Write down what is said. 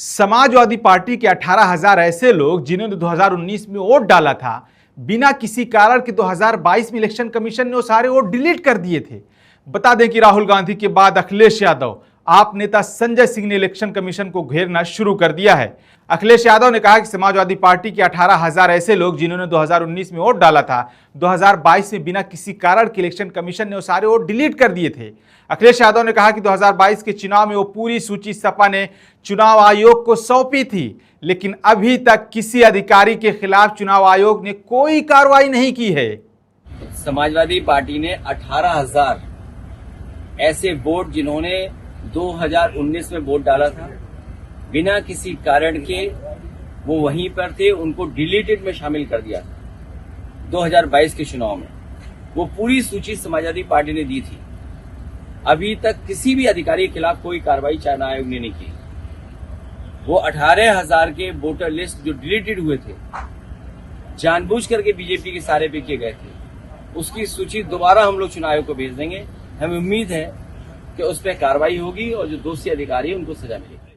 Samajwadi party के 18,000 ऐसे लोग जिन्होंने 2019 में वोट डाला था, बिना किसी कारण के 2022 में इलेक्शन कमीशन ने वो सारे वोट डिलीट कर दिए थे। बता दें कि राहुल गांधी के बाद अखिलेश यादव, आप नेता संजय सिंह ने इलेक्शन कमीशन को घेरना शुरू कर दिया है। अखिलेश यादव ने कहा कि समाजवादी पार्टी के 18,000 ऐसे लोग जिन्होंने 2019 में वोट डाला था, 2022 में बिना किसी कारण के इलेक्शन कमीशन ने वो सारे वोट डिलीट कर दिए थे। अखिलेश यादव ने कहा कि 2022 के चुनाव में वो पूरी सूची सपा ने चुनाव आयोग को सौंपी थी, लेकिन अभी तक किसी अधिकारी के खिलाफ चुनाव आयोग ने कोई कार्रवाई नहीं की है। समाजवादी पार्टी ने 18,000 ऐसे वोट जिन्होंने 2019 में वोट डाला था, बिना किसी कारण के वो वहीं पर थे, उनको डिलीटेड में शामिल कर दिया था। 2022 के चुनाव में वो पूरी सूची समाजवादी पार्टी ने दी थी। अभी तक किसी भी अधिकारी के खिलाफ कोई कार्रवाई चुनाव आयोग ने नहीं की। वो 18,000 के वोटर लिस्ट जो डिलीटेड हुए थे, जानबूझ करके बीजेपी के सारे पे किए गए थे, उसकी सूची दोबारा हम लोग चुनाव आयोग को भेज देंगे। हमें उम्मीद है कि उस पर कार्रवाई होगी और जो दोषी अधिकारी है उनको सजा मिलेगी।